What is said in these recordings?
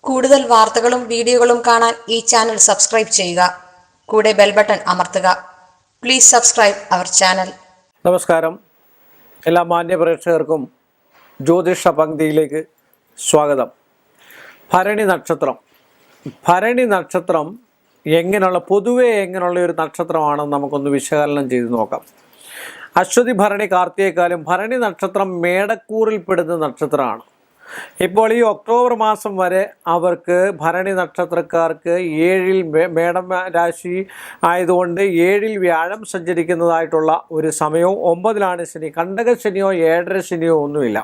കൂടുതൽ വാർത്തകളും വീഡിയോകളും കാണാൻ ഈ ചാനൽ സബ്സ്ക്രൈബ് ചെയ്യുക. കൂടെ ബെൽ ബട്ടൺ അമർത്തുക. Please subscribe our channel. നമസ്കാരം. എല്ലാ മാന്യ പ്രേക്ഷകർക്കും ജ്യോതിഷ പങ്ക്തിയിലേക്ക് സ്വാഗതം. ഭരണി നക്ഷത്രം പൊതുവെ എങ്ങനെയുള്ള ഒരു നക്ഷത്രമാണെന്ന് നമുക്കൊന്ന് വിശകലനം ചെയ്ത് നോക്കാം. അശ്വതി, ഭരണി, കാർത്തികേക്കാലും ഭരണി നക്ഷത്രം മേടക്കൂറിൽപ്പെടുന്ന നക്ഷത്രമാണ്. ഇപ്പോൾ ഈ ഒക്ടോബർ മാസം വരെ അവർക്ക് ഭരണി നക്ഷത്രക്കാർക്ക് 7-ൽ മേടം രാശി ആയതുകൊണ്ട് 7-ൽ വ്യാഴം സഞ്ചരിക്കുന്നതായിട്ടുള്ള ഒരു സമയവും 9-ലാണ് ശനി. കണ്ടകശനിയോ 7.5 ശനിയോ ഒന്നുമില്ല.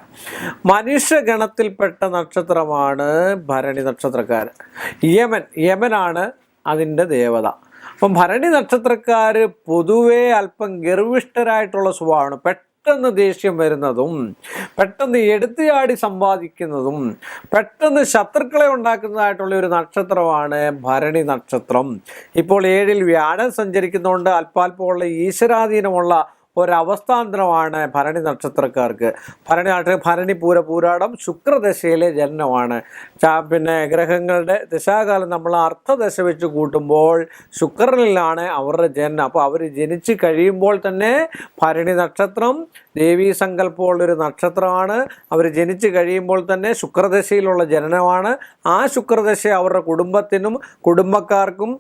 മനുഷ്യഗണത്തിൽപ്പെട്ട നക്ഷത്രമാണ് ഭരണി നക്ഷത്രക്കാർ. യമനാണ് അതിൻ്റെ ദേവത. അപ്പം ഭരണി നക്ഷത്രക്കാർ പൊതുവേ അല്പം ഗർവിഷ്ഠരായിട്ടുള്ള സ്വഭാവമാണ്. പെട്ടെന്ന് ദേഷ്യം വരുന്നതും പെട്ടെന്ന് എടുത്തുചാടി സമ്പാദിക്കുന്നതും പെട്ടെന്ന് ശത്രുക്കളെ ഉണ്ടാക്കുന്നതായിട്ടുള്ള ഒരു നക്ഷത്രമാണ് ഭരണി നക്ഷത്രം. ഇപ്പോൾ 7-ൽ വ്യാഴം സഞ്ചരിക്കുന്നതുകൊണ്ട് അല്പാൽപ്പമുള്ള ഈശ്വരാധീനമുള്ള ഒരവസ്ഥാന്തരമാണ് ഭരണി നക്ഷത്രക്കാർക്ക്. ഭരണി പൂരാടം ശുക്രദശയിലെ ജനനമാണ്. ഗ്രഹങ്ങളുടെ ദശാകാലം നമ്മൾ അർത്ഥദശ വെച്ച് കൂട്ടുമ്പോൾ ശുക്രനിലാണ് അവരുടെ ജനനം. അപ്പോൾ അവർ ജനിച്ച് കഴിയുമ്പോൾ തന്നെ ഭരണി നക്ഷത്രം ദേവീ സങ്കല്പമുള്ളൊരു നക്ഷത്രമാണ്. അവർ ജനിച്ച് കഴിയുമ്പോൾ തന്നെ ശുക്രദശയിലുള്ള ജനനമാണ്. ആ ശുക്രദശ അവരുടെ കുടുംബത്തിനും കുടുംബക്കാർക്കും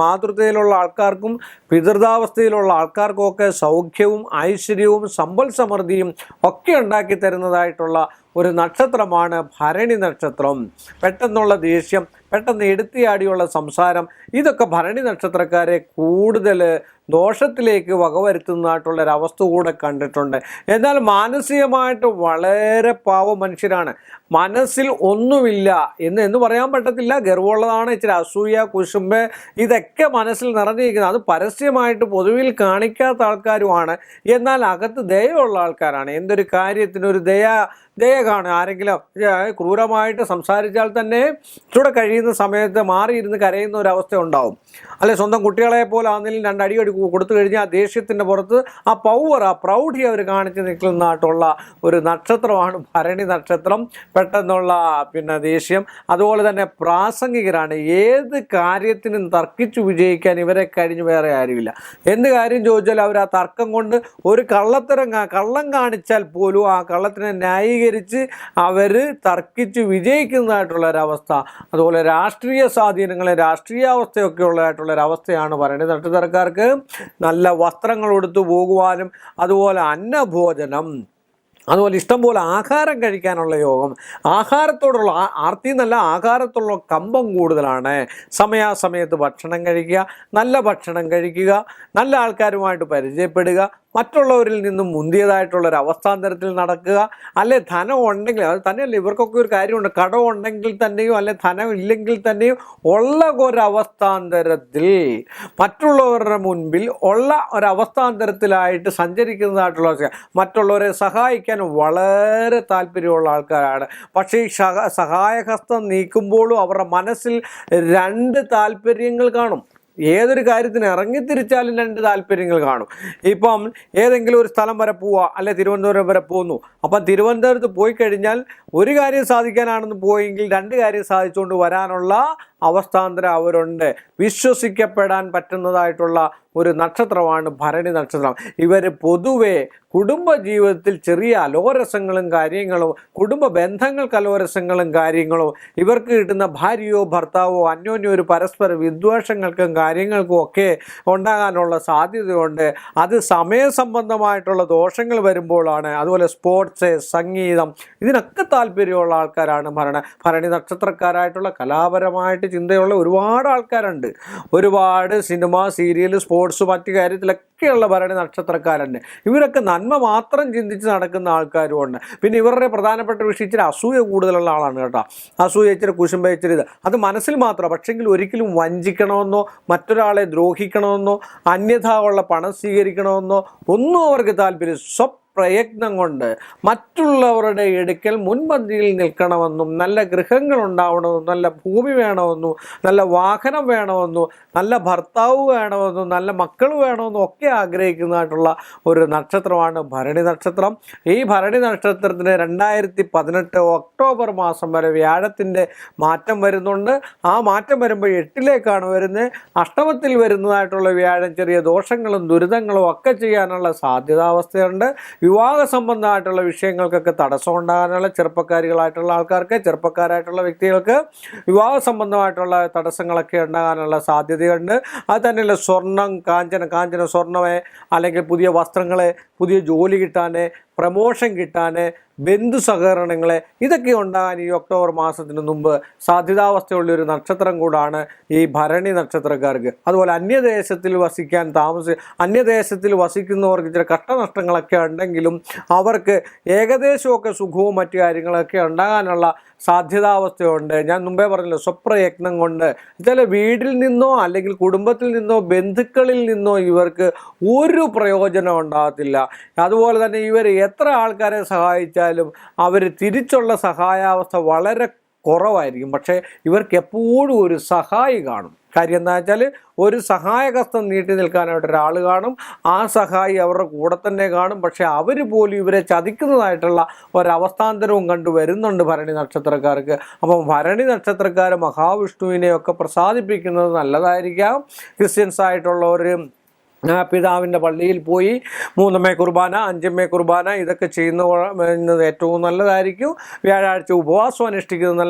മാതൃത്വയിലുള്ള ആൾക്കാർക്കും പിതൃതാവസ്ഥയിലുള്ള ആൾക്കാർക്കുമൊക്കെ സൗഖ്യവും ഐശ്വര്യവും സമ്പൽ സമൃദ്ധിയും ഒക്കെ ഉണ്ടാക്കി തരുന്നതായിട്ടുള്ള ഒരു നക്ഷത്രമാണ് ഭരണി നക്ഷത്രം. പെട്ടെന്നുള്ള ദേഷ്യം, പെട്ടെന്ന് എടുത്തിയാടിയുള്ള സംസാരം, ഇതൊക്കെ ഭരണി നക്ഷത്രക്കാരെ കൂടുതൽ ദോഷത്തിലേക്ക് വകവരുത്തുന്നതായിട്ടുള്ളൊരവസ്ഥ കൂടെ കണ്ടിട്ടുണ്ട്. എന്നാൽ മാനസികമായിട്ട് വളരെ പാവ മനുഷ്യരാണ്. മനസ്സിൽ ഒന്നുമില്ല എന്ന് പറയാൻ പറ്റത്തില്ല. ഗർവമുള്ളതാണ്, ഇച്ചിരി അസൂയ, കുശുമ്പ്, ഇതൊക്കെ മനസ്സിൽ നിറഞ്ഞിരിക്കുന്നത്. അത് പരസ്യമായിട്ട് പൊതുവിൽ കാണിക്കാത്ത ആൾക്കാരുമാണ്. എന്നാൽ അകത്ത് ദയുള്ള ആൾക്കാരാണ്. എന്തൊരു കാര്യത്തിനൊരു ദയ കാണും. ആരെങ്കിലും ക്രൂരമായിട്ട് സംസാരിച്ചാൽ തന്നെ ചൂടെ കഴിയുന്ന സമയത്ത് മാറിയിരുന്ന് കരയുന്ന ഒരവസ്ഥ ഉണ്ടാവും. അല്ലെ സ്വന്തം കുട്ടികളെ പോലെ ആണെങ്കിലും 2 അടി കൊടുത്തു കഴിഞ്ഞാൽ ദേഷ്യത്തിൻ്റെ പുറത്ത് ആ പ്രൗഢി അവർ കാണിച്ച് നിൽക്കുന്നതായിട്ടുള്ള ഒരു നക്ഷത്രമാണ് ഭരണി നക്ഷത്രം. പെട്ടെന്നുള്ള ദേഷ്യം. അതുപോലെ തന്നെ പ്രാസംഗികരാണ്. ഏത് കാര്യത്തിനും തർക്കിച്ചു വിജയിക്കാൻ ഇവരെ കഴിഞ്ഞ് വേറെ ആരുമില്ല. എന്ത് കാര്യം ചോദിച്ചാൽ അവർ ആ തർക്കം കൊണ്ട് ഒരു കള്ളം കാണിച്ചാൽ പോലും ആ കള്ളത്തിനെ ന്യായീകരിച്ച് അവർ തർക്കിച്ച് വിജയിക്കുന്നതായിട്ടുള്ളൊരവസ്ഥ. അതുപോലെ രാഷ്ട്രീയ സ്വാധീനങ്ങളെ രാഷ്ട്രീയാവസ്ഥയൊക്കെ ഉള്ളതായിട്ടുള്ളൊരവസ്ഥയാണ് ഭരണി നക്ഷത്രക്കാർക്ക്. നല്ല വസ്ത്രങ്ങൾ എടുത്തു പോകുവാനും അതുപോലെ അന്നഭോജനം, അതുപോലെ ഇഷ്ടംപോലെ ആഹാരം കഴിക്കാനുള്ള യോഗം, ആഹാരത്തോടുള്ള ആർത്തി എന്നല്ല ആഹാരത്തോടുള്ള കമ്പം കൂടുതലാണ്. സമയാസമയത്ത് ഭക്ഷണം കഴിക്കുക, നല്ല ഭക്ഷണം കഴിക്കുക, നല്ല ആൾക്കാരുമായിട്ട് പരിചയപ്പെടുക, മറ്റുള്ളവരിൽ നിന്നും മുന്തിയതായിട്ടുള്ളൊരു അവസ്ഥാന്തരത്തിൽ നടക്കുക. അല്ലെ ധനം ഉണ്ടെങ്കിൽ, അത് തന്നെയല്ല ഇവർക്കൊക്കെ ഒരു കാര്യമുണ്ട്, കടം ഉണ്ടെങ്കിൽ തന്നെയും അല്ലെ ധനം ഇല്ലെങ്കിൽ തന്നെയും ഉള്ള ഒരവസ്ഥാന്തരത്തിൽ മറ്റുള്ളവരുടെ മുൻപിൽ ഉള്ള ഒരവസ്ഥാന്തരത്തിലായിട്ട് സഞ്ചരിക്കുന്നതായിട്ടുള്ള മറ്റുള്ളവരെ സഹായിക്കാൻ വളരെ താല്പര്യമുള്ള ആൾക്കാരാണ്. പക്ഷേ ഈ സഹായഹസ്തം നീക്കുമ്പോഴും അവരുടെ മനസ്സിൽ 2 താല്പര്യങ്ങൾ കാണും. ഏതൊരു കാര്യത്തിന് ഇറങ്ങിത്തിരിച്ചാലും 2 താല്പര്യങ്ങൾ കാണും. ഇപ്പം ഏതെങ്കിലും ഒരു സ്ഥലം വരെ പോവുക, അല്ലെ തിരുവനന്തപുരം വരെ പോകുന്നു. അപ്പം തിരുവനന്തപുരത്ത് പോയി കഴിഞ്ഞാൽ ഒരു കാര്യം സാധിക്കാനാണെന്ന് പോയെങ്കിൽ 2 കാര്യം സാധിച്ചുകൊണ്ട് വരാനുള്ള അവസ്ഥാന്തരം അവരുണ്ട്. വിശ്വസിക്കപ്പെടാൻ പറ്റുന്നതായിട്ടുള്ള ഒരു നക്ഷത്രമാണ് ഭരണി നക്ഷത്രം. ഇവർ പൊതുവെ കുടുംബജീവിതത്തിൽ ചെറിയ അലോരസങ്ങളും കാര്യങ്ങളും, കുടുംബ ബന്ധങ്ങൾക്ക് അലോരസങ്ങളും കാര്യങ്ങളും, ഇവർക്ക് കിട്ടുന്ന ഭാര്യയോ ഭർത്താവോ അന്യോന്യം ഒരു പരസ്പര വിദ്വേഷങ്ങൾക്കും കാര്യങ്ങൾക്കും ഒക്കെ ഉണ്ടാകാനുള്ള സാധ്യതയുണ്ട്. അത് സമയസംബന്ധമായിട്ടുള്ള ദോഷങ്ങൾ വരുമ്പോഴാണ്. അതുപോലെ സ്പോർട്സ്, സംഗീതം, ഇതിനൊക്കെ താല്പര്യമുള്ള ആൾക്കാരാണ് ഭരണി നക്ഷത്രക്കാരായിട്ടുള്ള. കലാപരമായിട്ട് ചിന്തയുള്ള ഒരുപാട് ആൾക്കാരുണ്ട്. ഒരുപാട് സിനിമ, സീരിയൽ, സ്പോർട്സ്, മറ്റു കാര്യത്തിലൊക്കെയുള്ള ഭരണി നക്ഷത്രക്കാരുണ്ട്. ഇവരൊക്കെ നന്മ മാത്രം ചിന്തിച്ച് നടക്കുന്ന ആൾക്കാരുമുണ്ട്. പിന്നെ ഇവരുടെ പ്രധാനപ്പെട്ട വിഷയം ഇച്ചിരി അസൂയ കൂടുതലുള്ള ആളാണ് കേട്ടോ. അസൂയ, ഇച്ചിരി കുശുമ്പ, ഇച്ചിരി അത് മനസ്സിൽ മാത്രം. പക്ഷെങ്കിൽ ഒരിക്കലും വഞ്ചിക്കണമെന്നോ മറ്റൊരാളെ ദ്രോഹിക്കണമെന്നോ അന്യഥാ ഉള്ള പണം സ്വീകരിക്കണമെന്നോ ഒന്നും അവർക്ക് താല്പര്യം. സ്വപ്രയത്നം കൊണ്ട് മറ്റുള്ളവരുടെ അടുക്കൽ മുൻപന്തിയിൽ നിൽക്കണമെന്നും നല്ല ഗൃഹങ്ങൾ ഉണ്ടാവണമെന്നും നല്ല ഭൂമി വേണമെന്നും നല്ല വാഹനം വേണമെന്നും നല്ല ഭർത്താവ് വേണമെന്നും നല്ല മക്കൾ വേണമെന്നും ഒക്കെ ആഗ്രഹിക്കുന്നതായിട്ടുള്ള ഒരു നക്ഷത്രമാണ് ഭരണി നക്ഷത്രം. ഈ ഭരണി നക്ഷത്രത്തിന് 2018 ഒക്ടോബർ മാസം വരെ വ്യാഴത്തിൻ്റെ മാറ്റം വരുന്നുണ്ട്. ആ മാറ്റം വരുമ്പോൾ 8ലേക്കാണ് വരുന്നത്. അഷ്ടമത്തിൽ വരുന്നതായിട്ടുള്ള വ്യാഴം ചെറിയ ദോഷങ്ങളും ദുരിതങ്ങളും ഒക്കെ ചെയ്യാനുള്ള സാധ്യതാവസ്ഥയുണ്ട്. വിവാഹ സംബന്ധമായിട്ടുള്ള വിഷയങ്ങൾക്കൊക്കെ തടസ്സം ഉണ്ടാകാനുള്ള ചെറുപ്പക്കാരായിട്ടുള്ള വ്യക്തികൾക്ക് വിവാഹ സംബന്ധമായിട്ടുള്ള തടസ്സങ്ങളൊക്കെ ഉണ്ടാകാനുള്ള സാധ്യതയുണ്ട്. അത് തന്നെയല്ല സ്വർണം, കാഞ്ചന സ്വർണ്ണമേ, അല്ലെങ്കിൽ പുതിയ വസ്ത്രങ്ങളെ, പുതിയ ജോലി കിട്ടാൻ, പ്രമോഷൻ കിട്ടാൻ, ബന്ധു സഹകരണങ്ങളെ, ഇതൊക്കെ ഉണ്ടാകാൻ ഈ ഒക്ടോബർ മാസത്തിന് മുമ്പ് സാധ്യതാവസ്ഥയുള്ളൊരു നക്ഷത്രം കൂടാണ് ഈ ഭരണി നക്ഷത്രക്കാർക്ക്. അതുപോലെ അന്യദേശത്തിൽ വസിക്കുന്നവർക്ക് ചില കഷ്ടനഷ്ടങ്ങളൊക്കെ ഉണ്ടെങ്കിലും അവർക്ക് ഏകദേശമൊക്കെ സുഖവും മറ്റു കാര്യങ്ങളൊക്കെ ഉണ്ടാകാനുള്ള സാധ്യതാവസ്ഥയുണ്ട്. ഞാൻ മുമ്പേ പറഞ്ഞല്ലോ, സ്വപ്രയത്നം കൊണ്ട് ചില വീട്ടിൽ നിന്നോ അല്ലെങ്കിൽ കുടുംബത്തിൽ നിന്നോ ബന്ധുക്കളിൽ നിന്നോ ഇവർക്ക് ഒരു പ്രയോജനം ഉണ്ടാകത്തില്ല. അതുപോലെ തന്നെ ഇവർ എത്ര ആൾക്കാരെ സഹായിച്ചാലും അവർ തിരിച്ചുള്ള സഹായാവസ്ഥ വളരെ കുറവായിരിക്കും. പക്ഷേ ഇവർക്ക് എപ്പോഴും ഒരു സഹായി കാണും. കാര്യം എന്താ വെച്ചാൽ, ഒരു സഹായഹസ്തം നീട്ടി നിൽക്കാനായിട്ട് ഒരാൾ കാണും. ആ സഹായി അവരുടെ കൂടെ തന്നെ കാണും. പക്ഷേ അവർ പോലും ഇവരെ ചതിക്കുന്നതായിട്ടുള്ള ഒരവസ്ഥാന്തരവും കണ്ടുവരുന്നുണ്ട് ഭരണി നക്ഷത്രക്കാർക്ക്. അപ്പം ഭരണി നക്ഷത്രക്കാർ മഹാവിഷ്ണുവിനെയൊക്കെ പ്രസാദിപ്പിക്കുന്നത് നല്ലതായിരിക്കാം. ക്രിസ്ത്യൻസ് ആയിട്ടുള്ളവർ പിതാവിൻ്റെ പള്ളിയിൽ പോയി 3 കുർബാന 5 കുർബാന ഇതൊക്കെ ചെയ്യുന്നത് ഏറ്റവും നല്ലതായിരിക്കും. വ്യാഴാഴ്ച ഉപവാസം അനുഷ്ഠിക്കുന്നത്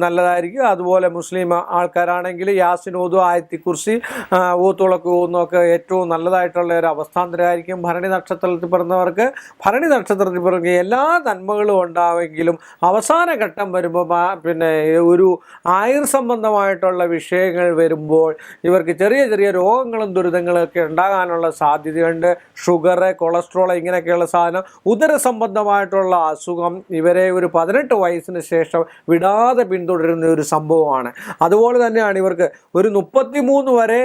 നല്ലതായിരിക്കും. അതുപോലെ മുസ്ലിം ആൾക്കാരാണെങ്കിൽ യാസിൻ ഓതും, ആയത്തി കുർസി, ഊത്തുളക്ക് പോകുന്നതൊക്കെ ഏറ്റവും നല്ലതായിട്ടുള്ള ഒരു അവസ്ഥാന്തരമായിരിക്കും. ഭരണി നക്ഷത്രത്തിൽ പിറന്നവർക്ക് എല്ലാ നന്മകളും ഉണ്ടാവെങ്കിലും അവസാന ഘട്ടം വരുമ്പോൾ ഒരു ആയുർ സംബന്ധമായിട്ടുള്ള വിഷയങ്ങൾ വരുമ്പോൾ ഇവർക്ക് ചെറിയ ചെറിയ രോഗങ്ങളും ദുരിതങ്ങളൊക്കെ ഉണ്ടാകാനുള്ള സാധ്യതയുണ്ട്. ഷുഗർ, കൊളസ്ട്രോൾ, ഇങ്ങനെയൊക്കെയുള്ള സാധനം, ഉദര സംബന്ധമായിട്ടുള്ള അസുഖം ഇവരെ ഒരു 18 വയസ്സിന് ശേഷം വിടാതെ പിന്തുടരുന്ന ഒരു സംഭവമാണ്. അതുപോലെ തന്നെയാണ് ഇവർക്ക് ഒരു 33 വരെ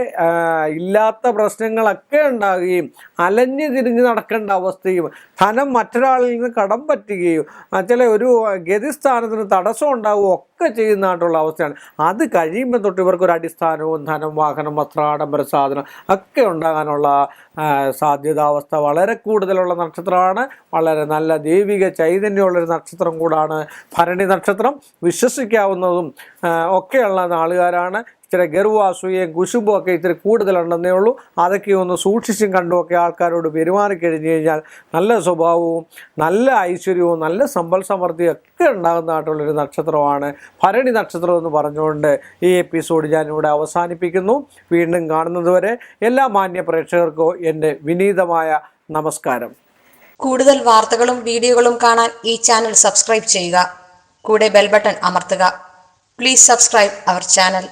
ഇല്ലാത്ത പ്രശ്നങ്ങളൊക്കെ ഉണ്ടാകുകയും അലഞ്ഞു തിരിഞ്ഞ് നടക്കേണ്ട അവസ്ഥയും ധനം മറ്റൊരാളിൽ നിന്ന് കടം പറ്റുകയും ചില ഒരു ഗതിസ്ഥാനത്തിന് തടസ്സം ഉണ്ടാവുകയും ഒക്കെ ചെയ്യുന്നതായിട്ടുള്ള അവസ്ഥയാണ്. അത് കഴിയുമ്പോൾ തൊട്ട് ഇവർക്കൊരു അടിസ്ഥാനവും ധനം, വാഹനം, വസ്ത്രാഡംബര സാധനം ഒക്കെ ഉണ്ടാകാനുള്ള സാധ്യതാവസ്ഥ വളരെ കൂടുതലുള്ള നക്ഷത്രമാണ്. വളരെ നല്ല ദൈവിക ചൈതന്യമുള്ളൊരു നക്ഷത്രം കൂടാണ് ഭരണി നക്ഷത്രം. വിശ്വസിക്കാവുന്നതും ഒക്കെയുള്ള ആളുകാരാണ്. ഇച്ചിരി ഗർവാസൂയയും കുശുമ്പും ഒക്കെ ഇത്തിരി കൂടുതലുണ്ടെന്നേ ഉള്ളൂ. അതൊക്കെ ഒന്ന് സൂക്ഷിച്ചും കണ്ടുമൊക്കെ ആൾക്കാരോട് പെരുമാറിക്കഴിഞ്ഞ് കഴിഞ്ഞാൽ നല്ല സ്വഭാവവും നല്ല ഐശ്വര്യവും നല്ല സമ്പൽ സമൃദ്ധിയും ഒക്കെ ഉണ്ടാകുന്നതായിട്ടുള്ളൊരു നക്ഷത്രമാണ് ഭരണി നക്ഷത്രം എന്ന് പറഞ്ഞുകൊണ്ട് ഈ എപ്പിസോഡ് ഞാനിവിടെ അവസാനിപ്പിക്കുന്നു. വീണ്ടും കാണുന്നതുവരെ എല്ലാ മാന്യ പ്രേക്ഷകർക്കും എൻ്റെ വിനീതമായ നമസ്കാരം. കൂടുതൽ വാർത്തകളും വീഡിയോകളും കാണാൻ ഈ ചാനൽ സബ്സ്ക്രൈബ് ചെയ്യുക. കൂടെ ബെൽ ബട്ടൺ അമർത്തുക. Please subscribe our channel.